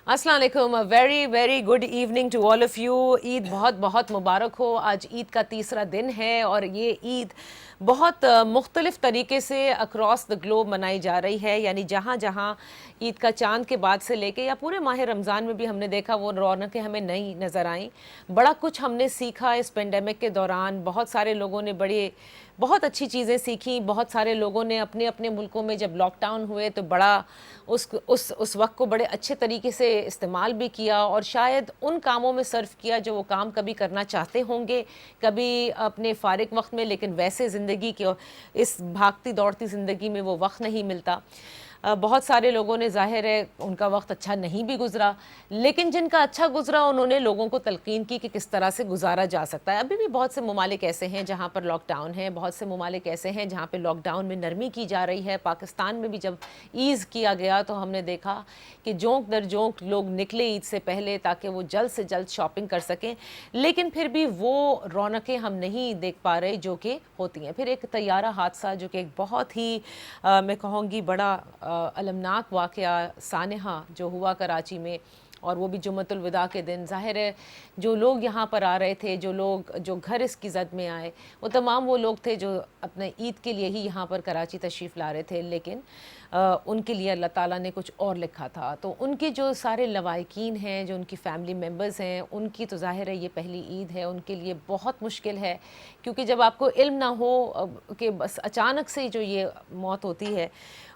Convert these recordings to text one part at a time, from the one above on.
अस्सलाम वालेकुम, very very good evening to all of you. Eid बहुत बहुत मुबारक हो। आज ईद का तीसरा दिन है और ये ईद बहुत मुख्तलिफ़ तरीके से अक्रॉस द ग्लोब मनाई जा रही है। यानी जहाँ जहाँ ईद का चांद के बाद से लेके या पूरे माह रमज़ान में भी हमने देखा वो रौनकें हमें नई नज़र आईं। बड़ा कुछ हमने सीखा इस पेंडेमिक के दौरान। बहुत सारे लोगों ने बहुत अच्छी चीज़ें सीखी। बहुत सारे लोगों ने अपने अपने मुल्कों में जब लॉकडाउन हुए तो बड़ा उस वक्त को बड़े अच्छे तरीके से इस्तेमाल भी किया और शायद उन कामों में सर्फ किया जो वो काम कभी करना चाहते होंगे, कभी अपने फ़ारिग वक्त में, लेकिन वैसे ज़िंदगी के इस भागती दौड़ती ज़िंदगी में वो वक्त नहीं मिलता। बहुत सारे लोगों ने, ज़ाहिर है उनका वक्त अच्छा नहीं भी गुजरा, लेकिन जिनका अच्छा गुजरा उन्होंने लोगों को तलकीन की कि किस तरह से गुजारा जा सकता है। अभी भी बहुत से ममालिक ऐसे हैं जहाँ पर लॉकडाउन है, बहुत से ममालिक ऐसे हैं जहाँ पर लॉकडाउन में नरमी की जा रही है। पाकिस्तान में भी जब ईज़ किया गया तो हमने देखा कि जोंक दर जोंक लोग निकले ईद से पहले ताकि वो जल्द से जल्द शॉपिंग कर सकें, लेकिन फिर भी वो रौनकें हम नहीं देख पा रहे जो कि होती हैं। फिर एक तैयारा हादसा जो कि एक बहुत ही मैं कहूँगी बड़ा अलमनाक वाक़या सानहा जो हुआ कराची में, और वो भी जुम्मतुल विदा के दिन। ज़ाहिर है जो लोग यहाँ पर आ रहे थे, जो घर इसकी ज़द में आए, वो तमाम वो लोग थे जो अपने ईद के लिए ही यहाँ पर कराची तशरीफ़ ला रहे थे, लेकिन उनके लिए अल्लाह ताला ने कुछ और लिखा था। तो उनके जो सारे लवाहिकीन हैं, जो उनकी फ़ैमिली मेम्बर्स हैं, उनकी तो ज़ाहिर है ये पहली ईद है, उनके लिए बहुत मुश्किल है। क्योंकि जब आपको इल्म ना हो कि बस अचानक से जो ये मौत होती है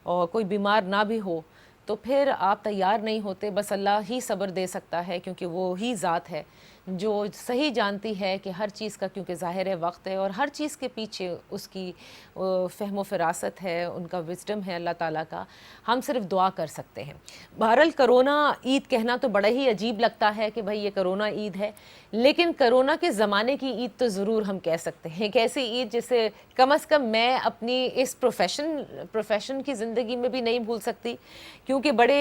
और कोई बीमार ना भी हो, तो फिर आप तैयार नहीं होते। बस अल्लाह ही सब्र दे सकता है, क्योंकि वो ही ज़ात है जो सही जानती है कि हर चीज़ का, क्योंकि ज़ाहिर है वक्त है और हर चीज़ के पीछे उसकी फ़हम फ़रासत है, उनका विज़डम है अल्लाह ताला का। हम सिर्फ दुआ कर सकते हैं। बहरहाल करोना ईद कहना तो बड़ा ही अजीब लगता है कि भाई ये करोना ईद है, लेकिन करोना के ज़माने की ईद तो ज़रूर हम कह सकते हैं। एक ऐसी ईद जिसे कम अज़ कम मैं अपनी इस प्रोफेशन की ज़िंदगी में भी नहीं भूल सकती। क्योंकि बड़े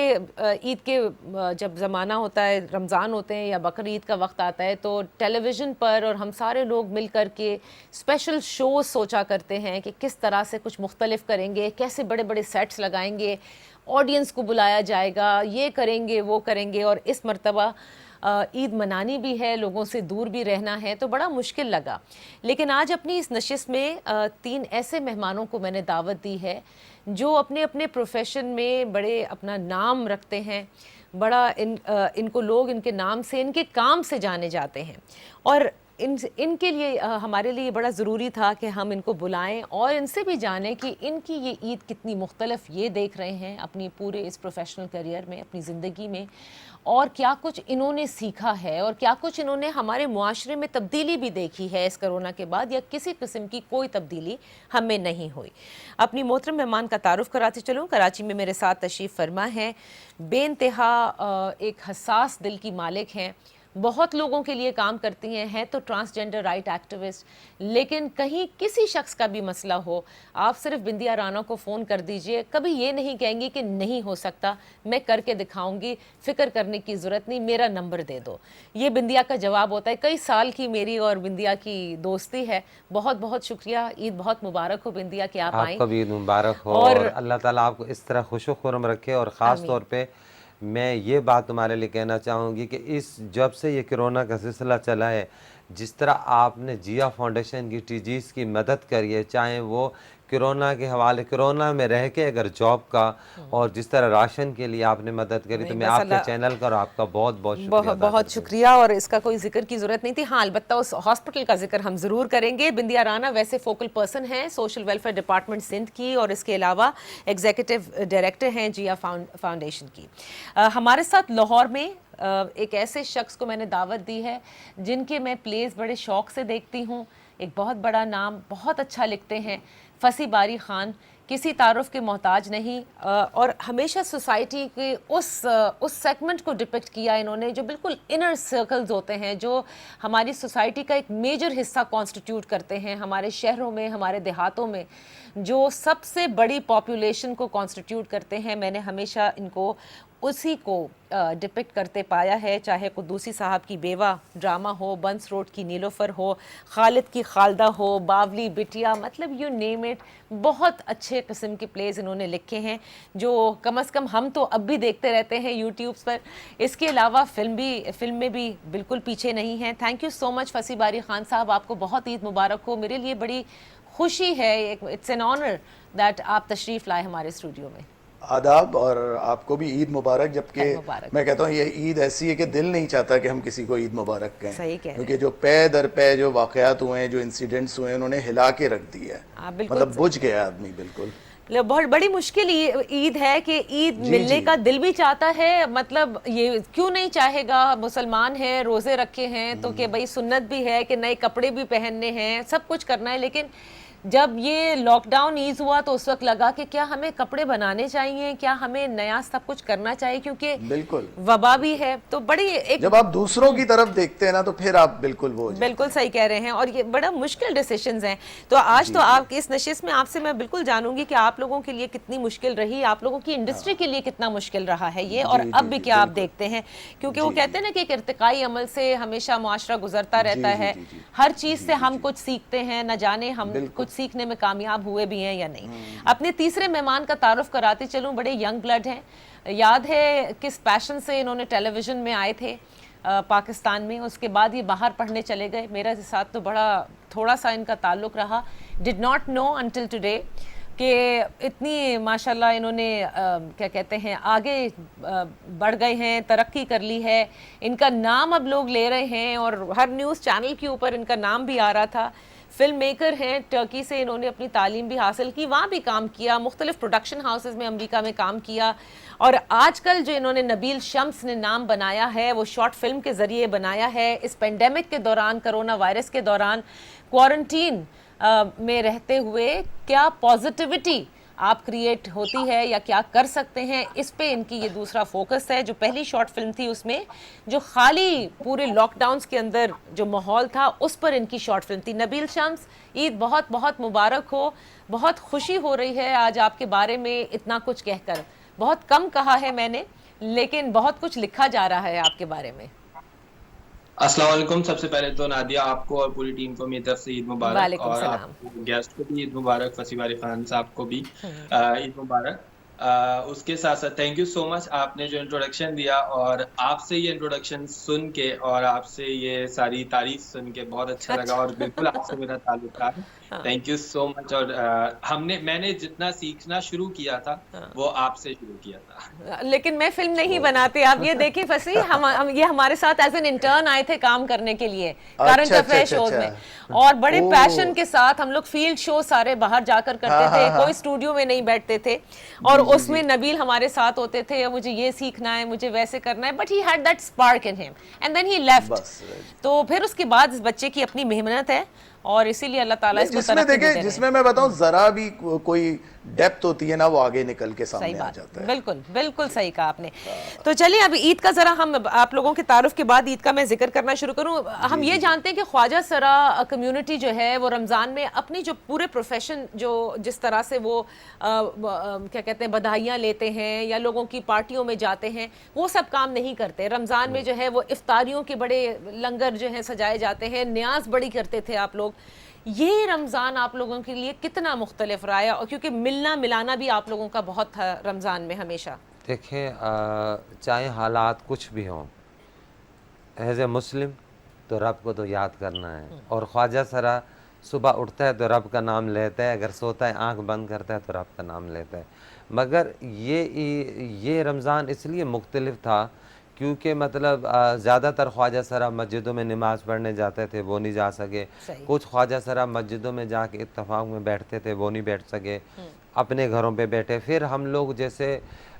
ईद के जब ज़माना होता है, रमज़ान होते हैं या बकर ईद का वक्त आता है, तो टेलीविज़न पर और हम सारे लोग मिल कर के स्पेशल शोज़ सोचा करते हैं कि किस तरह से कुछ मुख्तलिफ करेंगे, कैसे बड़े बड़े सेट्स लगाएंगे, ऑडियंस को बुलाया जाएगा, ये करेंगे वो करेंगे। और इस मरतबा ईद मनानी भी है, लोगों से दूर भी रहना है, तो बड़ा मुश्किल लगा। लेकिन आज अपनी इस नशिस्त में 3 ऐसे मेहमानों को मैंने दावत दी है जो अपने अपने प्रोफेशन में बड़े अपना नाम रखते हैं। बड़ा इनको लोग इनके नाम से, इनके काम से जाने जाते हैं, और इनके लिए हमारे लिए बड़ा ज़रूरी था कि हम इनको बुलाएं और इनसे भी जानें कि इनकी ये ईद कितनी मुख्तलिफ ये देख रहे हैं अपनी पूरे इस प्रोफेशनल करियर में, अपनी ज़िंदगी में, और क्या कुछ इन्होंने सीखा है और क्या कुछ इन्होंने हमारे मुआशरे में तब्दीली भी देखी है इस कोरोना के बाद, या किसी किस्म की कोई तब्दीली हमें नहीं हुई। अपनी मोहतरम मेहमान का तारुफ कराते चलूँ। कराची में मेरे साथ तशरीफ़ फरमा है, बेइंतहा एक हसास दिल की मालिक हैं, बहुत लोगों के लिए काम करती हैं तो ट्रांसजेंडर राइट एक्टिविस्ट, लेकिन कहीं किसी शख्स का भी मसला हो, आप सिर्फ बिंदिया राना को फ़ोन कर दीजिए, कभी ये नहीं कहेंगी कि नहीं हो सकता, मैं करके दिखाऊंगी, फ़िक्र करने की ज़रूरत नहीं, मेरा नंबर दे दो। ये बिंदिया का जवाब होता है। कई साल की मेरी और बिंदिया की दोस्ती है। बहुत बहुत शुक्रिया। ईद बहुत मुबारक हो बिंदिया कि आप आई। आपको भी ईद मुबारक हो और अल्लाह ताला आपको इस तरह खुशो खुरम रखे। और ख़ास तौर पे मैं ये बात तुम्हारे लिए कहना चाहूँगी कि इस जब से ये कोरोना का सिलसिला चला है, जिस तरह आपने जिया फाउंडेशन की टीजीज़ की मदद करी है, चाहे वो कोरोना के हवाले, कोरोना में रह के अगर जॉब का, और जिस तरह राशन के लिए आपने मदद करी, तो मैं आपके चैनल का और आपका बहुत बहुत शुक्रिया बहुत शुक्रिया। और इसका कोई जिक्र की ज़रूरत नहीं थी। हाँ, अलबत्ता उस हॉस्पिटल का जिक्र हम ज़रूर करेंगे। बिंदिया राना वैसे फोकल पर्सन हैं सोशल वेलफेयर डिपार्टमेंट सिंध की, और इसके अलावा एग्जीक्यूटिव डायरेक्टर हैं जिया फाउंडेशन की। हमारे साथ लाहौर में एक ऐसे शख्स को मैंने दावत दी है जिनके मैं प्लेस बड़े शौक़ से देखती हूँ। एक बहुत बड़ा नाम, बहुत अच्छा लिखते हैं, फसी बारी ख़ान, किसी तारुफ के मोहताज नहीं, और हमेशा सोसाइटी के उस सेगमेंट को डिपिक्ट किया इन्होंने जो बिल्कुल इनर सर्कल्स होते हैं, जो हमारी सोसाइटी का एक मेजर हिस्सा कॉन्स्टिट्यूट करते हैं। हमारे शहरों में, हमारे देहातों में जो सबसे बड़ी पॉपुलेशन को कॉन्स्टिट्यूट करते हैं, मैंने हमेशा इनको उसी को डिपिक्ट करते पाया है, चाहे कुद्दूसी साहब की बेवा ड्रामा हो, बंस रोड की नीलोफर हो, खालिद की खालदा हो, बावली बिटिया, मतलब यू नेम इट। बहुत अच्छे किस्म के प्लेज इन्होंने लिखे हैं जो कम से कम हम तो अब भी देखते रहते हैं यूट्यूब्स पर। इसके अलावा फिल्म में भी बिल्कुल पीछे नहीं है। थैंक यू सो मच फसी बारी खान साहब, आपको बहुत ईद मुबारक हो। मेरे लिए बड़ी खुशी है, इट्स एन ऑनर दैट आप तशरीफ़ लाए हमारे स्टूडियो में। आदाब, और आपको भी ईद मुबारक। जबकि ईद मुबारक। मैं कहता हूँ ये ईद ऐसी है कि दिल नहीं चाहता कि हम किसी को ईद मुबारक कहें। सही कह रहे हैं। क्योंकि जो पे दर पे जो वाकयात हुए हैं, जो इंसिडेंट्स हुए हैं, उन्होंने हिला के रख दिया है। बिल्कुल मतलब बुझ गया आदमी बिल्कुल। बहुत बड़ी मुश्किल ईद है कि ईद मिलने का दिल भी चाहता है, मतलब ये क्यों नहीं चाहेगा। मुसलमान है, रोजे रखे हैं तो कि भाई सुन्नत भी है कि नए कपड़े भी पहनने हैं, सब कुछ करना है। लेकिन जब ये लॉकडाउन ईज हुआ तो उस वक्त लगा कि क्या हमें कपड़े बनाने चाहिए, क्या हमें नया सब कुछ करना चाहिए, क्योंकि बिल्कुल वबा भी है। तो बड़ी एक जब आप दूसरों की तरफ देखते हैं ना तो फिर आप बिल्कुल वो हो जाते बिल्कुल सही कह रहे हैं, और ये बड़ा मुश्किल डिसीजंस हैं। तो आज तो आप इस नशिस्त में आपसे मैं बिल्कुल जानूंगी कि आप लोगों के लिए कितनी मुश्किल रही, आप लोगों की इंडस्ट्री के लिए कितना मुश्किल रहा है ये, और अब भी क्या आप देखते हैं। क्योंकि वो कहते हैं ना कि एक इर्तिकाई अमल से हमेशा मुआशरा गुजरता रहता है। हर चीज से हम कुछ सीखते हैं, न जाने हम कुछ सीखने में कामयाब हुए भी हैं या नहीं। अपने तीसरे मेहमान का तारुफ कराती चलूं, बड़े यंग ब्लड हैं। याद है किस पैशन से इन्होंने टेलीविजन में आए थे पाकिस्तान में, उसके बाद ये बाहर पढ़ने चले गए। मेरे साथ तो बड़ा थोड़ा सा इनका ताल्लुक रहा, did not know until today कि इतनी माशाल्लाह इन्होंने क्या कहते हैं आगे बढ़ गए हैं, तरक्की कर ली है। इनका नाम अब लोग ले रहे हैं और हर न्यूज़ चैनल के ऊपर इनका नाम भी आ रहा था। फिल्म मेकर हैं, टर्की से इन्होंने अपनी तालीम भी हासिल की, वहाँ भी काम किया, मुख्तलिफ प्रोडक्शन हाउसेज में अमेरिका में काम किया। और आजकल जो इन्होंने नबील शम्स ने नाम बनाया है वो शॉर्ट फिल्म के ज़रिए बनाया है। इस पेंडेमिक के दौरान, कोरोना वायरस के दौरान, क्वारंटीन में रहते हुए क्या पॉजिटिविटी आप क्रिएट होती है या क्या कर सकते हैं, इस पे इनकी ये दूसरा फोकस है। जो पहली शॉर्ट फिल्म थी उसमें जो खाली पूरे लॉकडाउन्स के अंदर जो माहौल था उस पर इनकी शॉर्ट फिल्म थी। नबील शम्स, ईद बहुत बहुत मुबारक हो। बहुत खुशी हो रही है आज आपके बारे में इतना कुछ कहकर। बहुत कम कहा है मैंने, लेकिन बहुत कुछ लिखा जा रहा है आपके बारे में। अस्सलाम वालेकुम। सबसे पहले तो नादिया, आपको और पूरी टीम को मेरी तरफ से ईद मुबारक, और आपको गेस्ट को भी ईद मुबारक, फसी बारी खान साहब को भी ईद मुबारक। उसके साथ साथ थैंक यू सो मच, आपने जो इंट्रोडक्शन दिया और आपसे ये इंट्रोडक्शन सुन के और आपसे ये सारी तारीफ सुन के बहुत अच्छा लगा, और बिल्कुल आपसे मेरा ताल्लुक है। Thank you so much. और मैंने जितना सीखना शुरू किया था वो आपसे शुरू किया था। लेकिन मैं फिल्म नहीं बनाती, आप ये देखिए फसी, हम ये हमारे साथ एज एन इंटर्न आए थे काम करने के लिए करंट अफेयर शोज में, और बड़े पैशन के साथ हम लोग फील्ड शो सारे बाहर जाकर करते थे, कोई स्टूडियो में नहीं बैठते थे। और उसमें नबील हमारे साथ होते थे, मुझे ये सीखना है, मुझे वैसे करना है, but he had that spark in him and then he left. तो फिर उसके बाद इस बच्चे की अपनी मेहनत है और इसीलिए अल्लाह ताला इसको जिसमें देखे, जिसमें मैं बताऊं जरा भी कोई डेप्थ होती है ना, वो आगे निकल के सामने आ जाता है। बिल्कुल बिल्कुल सही कहा आपने। तो चलिए अब ईद का जरा हम आप लोगों के तारुफ के बाद ईद का मैं जिक्र करना शुरू करूं। हम ये जानते हैं कि ख्वाजा सरा कम्युनिटी जो है वो रमज़ान में अपनी जो पूरे प्रोफेशन जो जिस तरह से वो क्या कहते हैं बधाइयाँ लेते हैं या लोगों की पार्टियों में जाते हैं, वो सब काम नहीं करते। रमज़ान में जो है वो इफ्तारियों के बड़े लंगर जो है सजाए जाते हैं, न्याज बड़ी करते थे आप लोग। ये रमज़ान आप लोगों के लिए कितना मुख्तलिफ रहा है, और क्योंकि मिलना मिलाना भी आप लोगों का बहुत था रमज़ान में हमेशा। देखें, चाहे हालात कुछ भी हों, एज ए मुस्लिम तो रब को तो याद करना है। और ख्वाजा सरा सुबह उठता है तो रब का नाम लेता है, अगर सोता है आंख बंद करता है तो रब का नाम लेता है। मगर ये रमज़ान इसलिए मुख्तलिफ था क्योंकि मतलब ज़्यादातर ख्वाजा सरा मस्जिदों में नमाज़ पढ़ने जाते थे, वो नहीं जा सके। कुछ ख्वाजा सरा मस्जिदों में जाके इत्तफाक में बैठते थे, वो नहीं बैठ सके, अपने घरों पे बैठे। फिर हम लोग जैसे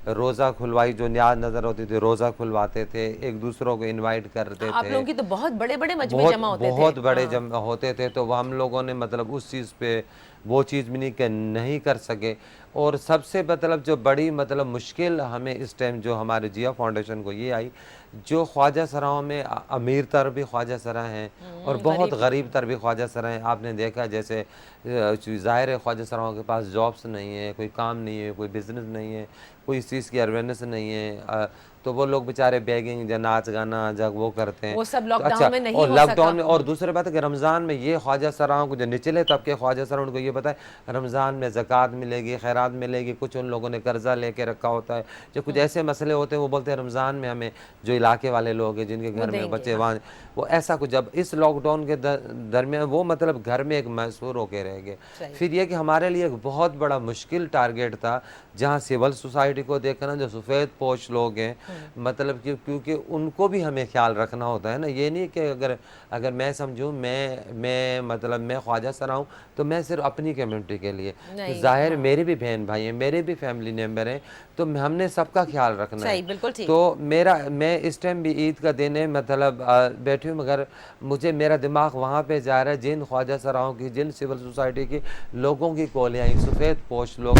रोज़ा खुलवाई, जो न्याज नज़र होती थी, रोज़ा खुलवाते थे, एक दूसरों को इनवाइट करते थे। आप लोगों की तो बहुत बड़े बड़े मजमे जमा होते थे। बहुत बड़े जमा होते थे, तो वो हम लोगों ने मतलब उस चीज़ पे वो चीज़ भी नहीं कर सके। और सबसे मतलब जो बड़ी मतलब मुश्किल हमें इस टाइम जो हमारे जिया फाउंडेशन को ये आई, जो ख्वाजा सराओं में अमीर तर भी ख्वाजा सरा हैं और बहुत गरीब तर भी ख्वाजा सरा हैं। आपने देखा जैसे ज़ाहिर है ख्वाजा सराओं के पास जॉब्स नहीं है, कोई काम नहीं है, कोई बिज़नेस नहीं है, कोई इस चीज़ की अवेयरनेस नहीं है, तो वो लोग बेचारे बेगिंग या नाच गाना जब वो करते हैं वो सब तो लॉकडाउन में नहीं और हो लॉकडाउन में। सका। और दूसरी बात है कि रमज़ान में ये ख्वाजा सराओं को जो निचले तबके ख्वाजा सराओं उनको ये पता है रमज़ान में ज़कात मिलेगी, खैरात मिलेगी, कुछ उन लोगों ने कर्जा लेके रखा होता है, जो कुछ ऐसे मसले होते हैं वो बोलते हैं रमज़ान में हमें जो इलाके वाले लोग हैं जिनके घर में बच्चे वहाँ, वो ऐसा कुछ जब इस लॉकडाउन के दरमियान वो मतलब घर में एक मैसूर होके रह गए। फिर ये कि हमारे लिए एक बहुत बड़ा मुश्किल टारगेट था, जहाँ सिविल सोसाइटी को देखना जो सफ़ेद पोश लोग हैं, मतलब कि क्योंकि उनको भी हमें ख्याल रखना होता है ना। ये नहीं कि अगर मैं समझूं मैं मतलब मैं ख्वाजा सरा हूँ तो मैं सिर्फ अपनी कम्युनिटी के लिए, तो ज़ाहिर मेरे भी बहन भाई हैं, मेरे भी फैमिली मेम्बर हैं, तो हमने सबका ख्याल रखना है। बिल्कुल ठीक। तो मैं इस टाइम भी ईद का दिन है, मतलब बैठी हूँ, मगर मुझे मेरा दिमाग वहाँ पे जा रहा है जिन ख्वाजा सराओं की, जिन सिविल सोसाइटी की लोगों की कॉलें आई, सफ़ेद पोश लोग।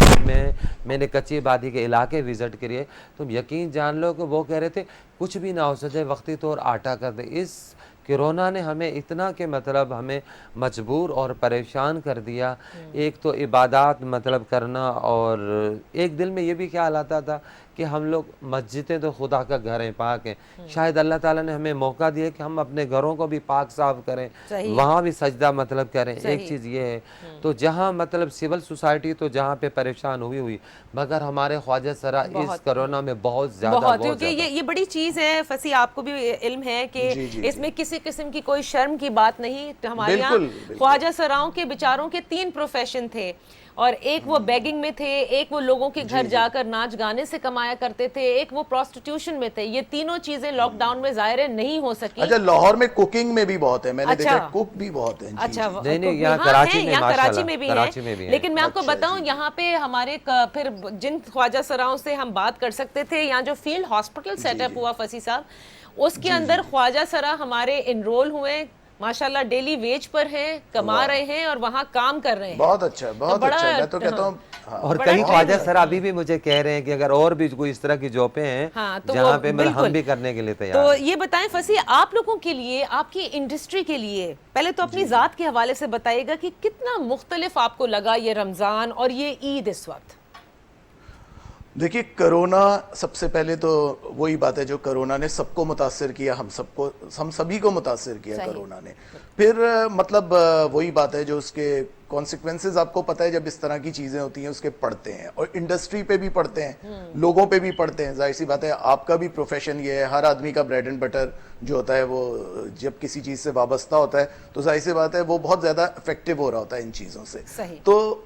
मैंने कच्ची आबादी के इलाके विज़िट किए, तुम यकीन जान लो कि वो कह रहे थे कुछ भी ना हो सके वक्ती तौर आटा कर दे। इस कोरोना ने हमें इतना कि मतलब हमें मजबूर और परेशान कर दिया। एक तो इबादत मतलब करना, और एक दिल में ये भी ख्याल आता था कि हम लोग मस्जिदें तो खुदा का घर है, पाक है, शायद अल्लाह ताला ने हमें मौका दिया कि हम अपने घरों को भी पाक साफ करें, वहाँ भी सजदा मतलब करें। एक चीज़ ये है, तो जहाँ मतलब सिविल सोसाइटी तो जहाँ पे परेशान हुई, मगर हमारे ख्वाजा सरा इस कोरोना में बहुत ज़्यादा, क्योंकि ये बड़ी चीज़ है फसी, आपको भी इल्म है कि इसमें किसी किस्म की कोई शर्म की बात नहीं। हमारे यहाँ ख्वाजा सराओं के बेचारों के 3 प्रोफेशन थे, और एक वो बेगिंग में थे, एक वो लोगों के घर जाकर नाच गाने से कमाया करते थे, एक वो प्रोस्टिट्यूशन में थे। ये तीनों चीजें लॉकडाउन में जाहिर नहीं हो सकी। अच्छा, लाहौर में कुकिंग में भी बहुत है, मैंने देखा कुक भी बहुत है। अच्छा, नहीं यहाँ कराची में भी है। लेकिन मैं आपको बताऊं, यहाँ पे हमारे फिर जिन ख्वाजा सराओं से हम बात कर सकते थे, यहाँ जो फील्ड हॉस्पिटल सेटअप हुआ फसी साहब, उसके अंदर ख्वाजा सरा हमारे इनरोल हुए, माशाल्लाह डेली वेज पर हैं, कमा रहे हैं और वहाँ काम कर रहे हैं। बहुत अच्छा, बहुत अच्छा। मैं तो कहता हूँ और कई ख्वाजा सर अभी भी मुझे कह रहे हैं कि अगर और भी कोई इस तरह की जॉबें हैं तो जहाँ पे मतलब हम भी करने के लिए तैयार। तो ये बताएं फसी, आप लोगों के लिए, आपकी इंडस्ट्री के लिए, पहले तो अपनी जात के हवाले से बताइएगा कि कितना मुख्तलिफ आपको लगा ये रमजान और ये ईद इस वक्त। देखिए, कोरोना सबसे पहले तो वही बात है, जो कोरोना ने सबको मुतासिर किया, हम सभी को मुतासिर किया कोरोना ने। फिर मतलब वही बात है, जो उसके कॉन्सिक्वेंसेस आपको पता है, जब इस तरह की चीज़ें होती हैं उसके पड़ते हैं, और इंडस्ट्री पे भी पड़ते हैं, लोगों पे भी पड़ते हैं। जाहिर सी बात है, आपका भी प्रोफेशन ये है, हर आदमी का ब्रेड एंड बटर जो होता है वो जब किसी चीज़ से वाबस्ता होता है तो जाहिर सी बात है वो बहुत ज़्यादा इफेक्टिव हो रहा होता है इन चीज़ों से। तो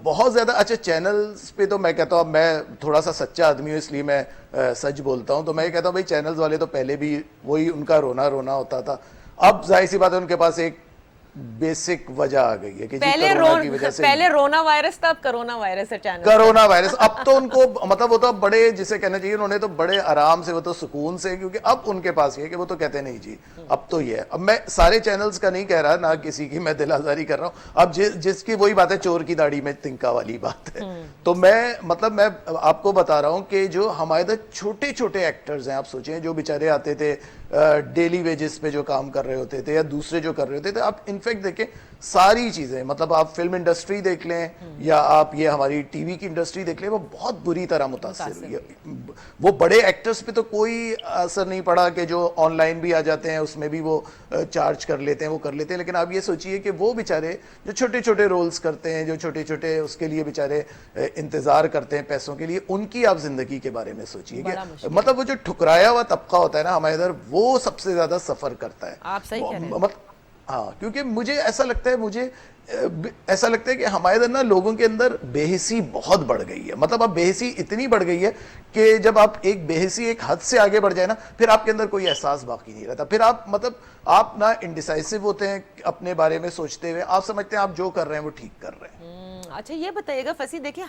बहुत ज़्यादा अच्छा, चैनल्स पे तो मैं कहता हूँ, मैं थोड़ा सा सच्चा आदमी हूँ इसलिए मैं सच बोलता हूँ, तो मैं ये कहता हूँ भाई, चैनल्स वाले तो पहले भी वही उनका रोना रोना होता था। अब जाहिर सी बात है उनके पास एक बेसिक वजह आ गई है कि कोरोना की वजह से, पहले रोना वायरस था, अब कोरोना वायरस है चैनल। कोरोना वायरस अब तो उनको मतलब वो तो बड़े, जिसे कहना चाहिए, उन्होंने तो बड़े आराम से, वो तो सुकून से, क्योंकि अब उनके पास ये कि वो तो कहते नहीं जी अब तो ये है। अब मैं सारे चैनल्स का नहीं कह रहा, ना किसी की मैं दिल आजारी कर रहा हूँ। अब जिसकी वही बात है, चोर की दाढ़ी में तिनका वाली बात है। तो मैं आपको बता रहा हूँ कि जो हमारे इधर छोटे छोटे एक्टर्स हैं, आप सोचें, जो बेचारे आते थे डेली वेजेस पे जो काम कर रहे होते थे या दूसरे जो कर रहे होते थे, आप इनफैक्ट देखें सारी चीज़ें, मतलब आप फिल्म इंडस्ट्री देख लें या आप ये हमारी टीवी की इंडस्ट्री देख लें, वो बहुत बुरी तरह मुतासिर हुई है। वो बड़े एक्टर्स पे तो कोई असर नहीं पड़ा कि जो ऑनलाइन भी आ जाते हैं उसमें भी वो चार्ज कर लेते हैं, वो कर लेते हैं। लेकिन आप ये सोचिए कि वो बेचारे जो छोटे छोटे रोल्स करते हैं, जो छोटे छोटे उसके लिए बेचारे इंतज़ार करते हैं पैसों के लिए, उनकी आप जिंदगी के बारे में सोचिए कि मतलब वो जो ठुकराया हुआ तबका होता है ना हमारे इधर, वो सबसे ज्यादा सफर करता है। आप सही कह रहे हैं। हाँ, क्योंकि मुझे ऐसा लगता है कि हमारे इधर ना लोगों के अंदर बेहिसी बहुत बढ़ गई है। मतलब अब बेहिसी इतनी बढ़ गई है कि जब आप एक बेहिसी एक हद से आगे बढ़ जाए ना, फिर आपके अंदर कोई एहसास बाकी नहीं रहता। फिर आप ना इंडिसाइसिव होते हैं अपने बारे में सोचते हुए, आप समझते हैं आप जो कर रहे हैं वो ठीक कर रहे हैं। अच्छा, ये बताइएगा फसी, देखिए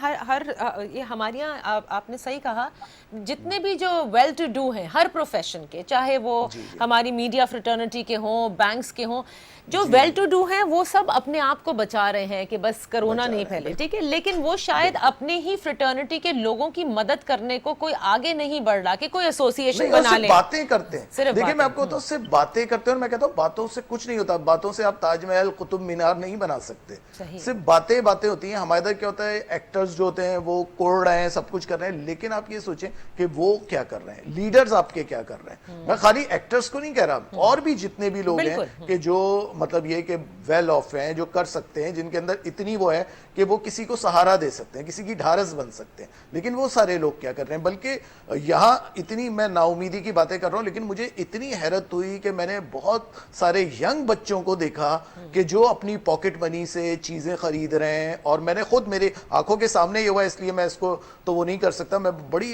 ये हमारे यहाँ आपने सही कहा, जितने भी जो वेल टू डू हैं हर प्रोफेशन के, चाहे वो हमारी मीडिया फ्रेटर्निटी के हों, बैंक्स के हों, जो वेल टू डू हैं, वो सब अपने आप को को बचा रहे हैं कि बस कोरोना नहीं फैले, ठीक है, लेकिन वो शायद अपने ही फ्रेटर्निटी के लोगों की मदद करने को कोई आगे नहीं बढ़ रहा कि कोई एसोसिएशन बना ले। बातें करते हैं, सिर्फ देखिए मैं आपको तो सिर्फ बातें करते हैं, और मैं कहता हूँ बातों से कुछ नहीं होता, बातों से आप ताजमहल कुतुब मीनार नहीं बना सकते, सिर्फ बातें बातें होती हैं। हमारे इधर क्या होता है, एक्टर्स जो होते हैं वो कोड़ रहे हैं, सब कुछ कर रहे हैं, लेकिन आप ये सोचें कि वो क्या कर रहे हैं, लीडर्स आपके क्या कर रहे हैं। मैं खाली एक्टर्स को नहीं कह रहा, और भी जितने भी लोग हैं कि जो मतलब ये कि वेल ऑफ हैं, जो कर सकते हैं, जिनके अंदर इतनी वो है कि वो किसी को सहारा दे सकते हैं, किसी की ढारस बन सकते हैं, लेकिन वो सारे लोग क्या कर रहे हैं। बल्कि यहाँ इतनी मैं नाउमीदी की बातें कर रहा हूँ, लेकिन मुझे इतनी हैरत हुई कि मैंने बहुत सारे यंग बच्चों को देखा कि जो अपनी पॉकेट मनी से चीजें खरीद रहे हैं, और मैंने खुद मेरे आंखों के सामने ये हुआ, इसलिए मैं इसको तो वो नहीं कर सकता।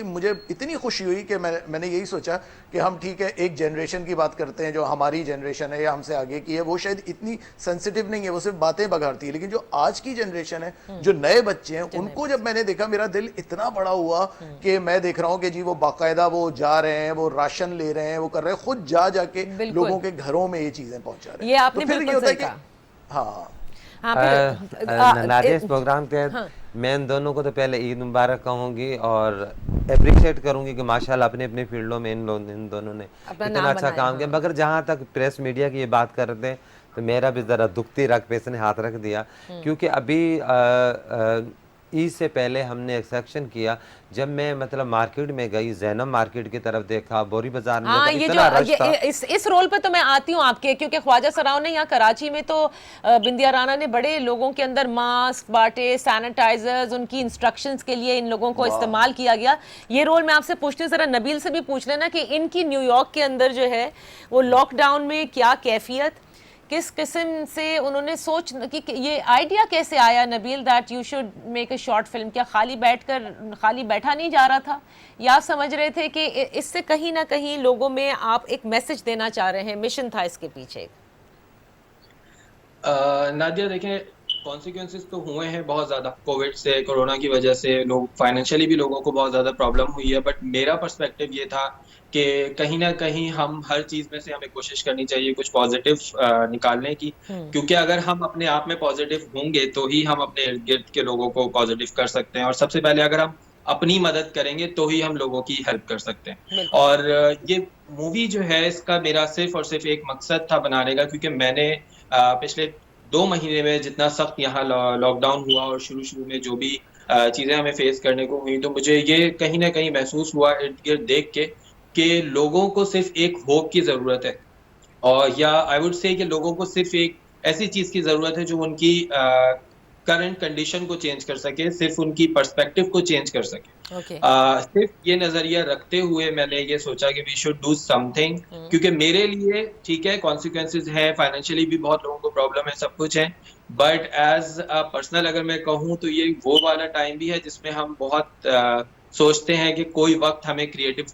मुझे इतनी खुशी हुई कि मैंने यही सोचा कि हम ठीक है एक जनरेशन की बात करते हैं, जो हमारी जनरेशन है या हमसे आगे की है, वो शायद इतनी सेंसिटिव नहीं है, वो सिर्फ बातें बघाड़ती है, लेकिन जो आज की जनरेशन है, जो नए बच्चे हैं, उनको जब मैंने देखा मेरा दिल इतना बड़ा हुआ कि मैं देख रहा हूं कि जी वो बाकायदा वो जा रहे हैं, वो राशन ले रहे हैं, वो कर रहे हैं, खुद जाके लोगों के घरों में ये चीजें पहुंचा रहे हैं। ये आपने तो फिर ये होता है कि नादिया, इस प्रोग्राम के मैं इन दोनों को तो पहले ईद मुबारक कहूंगी और अप्रिशिएट करूंगी कि माशाल्लाह अपने अपने फील्डों में इन दोनों ने इतना अच्छा काम किया। मगर जहां तक प्रेस मीडिया की ये बात करते हैं तो मेरा भी जरा दुखती रग पे इसने हाथ रख दिया, क्योंकि अभी ईद से पहले हमने एक सेक्शन किया, जब मैं मतलब मार्केट में गई, जैनब मार्केट की तरफ देखा, बोरी बाजार में हाँ, ये जो इस रोल पे तो मैं आती हूँ आपके, क्योंकि ख्वाजा सराव ने यहाँ कराची में तो बिंदिया राना ने बड़े लोगों के अंदर मास्क बांटे, सैनिटाइजर्स, उनकी इंस्ट्रक्शंस के लिए इन लोगों को इस्तेमाल किया गया। ये रोल मैं आपसे पूछती हूँ, जरा नबील से भी पूछ लेना कि इनकी न्यूयॉर्क के अंदर जो है वो लॉकडाउन में क्या कैफियत, किस किस्म से उन्होंने सोच कि ये आइडिया कैसे आया Nabeel that you should make a short film? क्या खाली बैठा नहीं जा रहा था, या आप समझ रहे थे कि इससे कहीं ना कहीं लोगों में आप एक मैसेज देना चाह रहे हैं, मिशन था इसके पीछे? नादिया, देखें, कॉन्सिक्वेंसेस तो हुए हैं बहुत ज़्यादा कोविड से, कोरोना की वजह से लोग फाइनेंशियली भी लोगों को बहुत ज़्यादा प्रॉब्लम हुई है, बट मेरा पर्सपेक्टिव ये था कि कहीं ना कहीं हम हर चीज़ में से हमें कोशिश करनी चाहिए कुछ पॉजिटिव निकालने की, क्योंकि अगर हम अपने आप में पॉजिटिव होंगे तो ही हम अपने इर्द गिर्द के लोगों को पॉजिटिव कर सकते हैं, और सबसे पहले अगर हम अपनी मदद करेंगे तो ही हम लोगों की हेल्प कर सकते हैं। और ये मूवी जो है, इसका मेरा सिर्फ और सिर्फ एक मकसद था बनाने का, क्योंकि मैंने पिछले 2 महीने में जितना सख्त यहाँ लॉकडाउन हुआ और शुरू में जो भी चीज़ें हमें फेस करने को हुई, तो मुझे ये कहीं ना कहीं महसूस हुआ इर्द गिर्द देख के कि लोगों को सिर्फ एक होप की ज़रूरत है, और या आई वुड से कि लोगों को सिर्फ एक ऐसी चीज़ की ज़रूरत है जो उनकी करंट कंडीशन को चेंज कर सके, सिर्फ उनकी पर्सपेक्टिव को चेंज कर सके। सिर्फ ये नजरिया रखते हुए मैंने ये सोचा कि वी शुड डू समथिंग, क्योंकि मेरे लिए ठीक है कॉन्सिक्वेंसेज हैं, फाइनेंशियली भी बहुत लोगों को प्रॉब्लम है, सब कुछ है, बट एज अ पर्सनल अगर मैं कहूँ तो ये वो वाला टाइम भी है जिसमें हम बहुत सोचते हैं कि कोई वक्त हमें क्रिएटिव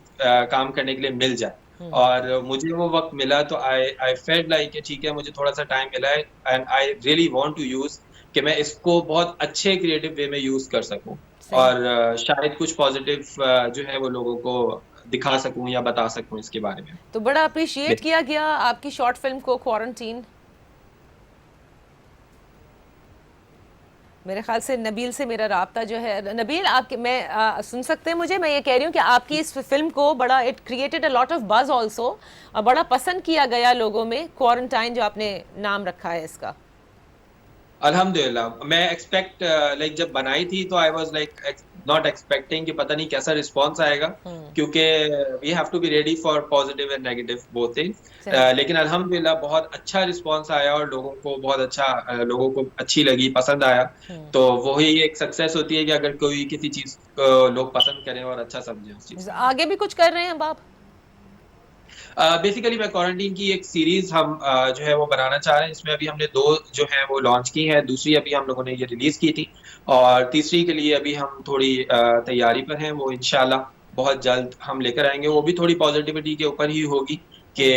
काम करने के लिए मिल जाए, और मुझे वो वक्त मिला तो आई फेल्ट लाइक ठीक है, मुझे थोड़ा सा टाइम मिला है and I really want to use कि मैं इसको बहुत अच्छे क्रिएटिव वे में यूज कर सकूं, और शायद कुछ पॉजिटिव जो है वो लोगों को दिखा सकूं या बता सकूं इसके बारे में। तो बड़ा अप्रिशिएट किया गया आपकी शॉर्ट फिल्म को, क्वारंटीन। मेरे ख्याल से नबील से मेरा राब्ता जो है, नबील आपके मैं सुन सकते हैं मुझे? मैं ये कह रही हूँ कि आपकी इस फिल्म को बड़ा it created a lot of बज आल्सो, और बड़ा पसंद किया गया लोगों में, क्वारंटाइन जो आपने नाम रखा है इसका। अल्हम्दुलिल्लाह, मैं एक्सपेक्ट लाइक जब बनाई थी तो I was like not expecting कि पता नहीं कैसा रिस्पांस आएगा, क्योंकि we have to be ready for positive and negative both things, लेकिन अल्हम्दुलिल्लाह बहुत अच्छा रिस्पांस आया और लोगों को बहुत अच्छा, लोगों को अच्छी लगी, पसंद आया, तो वही एक सक्सेस होती है कि अगर कोई किसी चीज को लोग पसंद करें और अच्छा समझें उस चीज। आगे भी कुछ कर रहे हैं आप? बेसिकली मैं क्वारंटीन की एक सीरीज हम जो है वो बनाना चाह रहे हैं, इसमें अभी हमने 2 जो है वो लॉन्च की है, दूसरी अभी हम लोगों ने ये रिलीज की थी, और तीसरी के लिए अभी हम थोड़ी तैयारी पर हैं, वो इंशाल्लाह बहुत जल्द हम लेकर आएंगे। वो भी थोड़ी पॉजिटिविटी के ऊपर ही होगी कि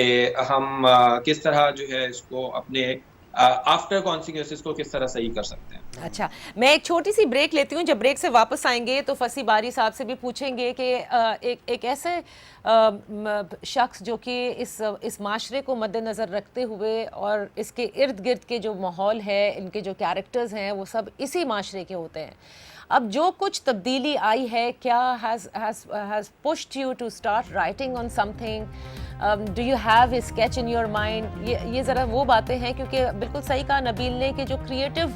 हम किस तरह जो है इसको अपने आफ्टर कॉन्सिक्वेंसेस को किस तरह सही कर सकते हैं। अच्छा, मैं एक छोटी सी ब्रेक लेती हूँ। जब ब्रेक से वापस आएंगे तो फसी बारी साहब से भी पूछेंगे कि एक ऐसे शख्स जो कि इस माशरे को मद्देनज़र रखते हुए और इसके इर्द गिर्द के जो माहौल है, इनके जो कैरेक्टर्स हैं, वो सब इसी माशरे के होते हैं। अब जो कुछ तब्दीली आई है, क्या has pushed you to start writing on something? Do you have a sketch in your mind? ये ज़रा वो बातें हैं, क्योंकि बिल्कुल सही कहा नबील ने कि जो क्रिएटिव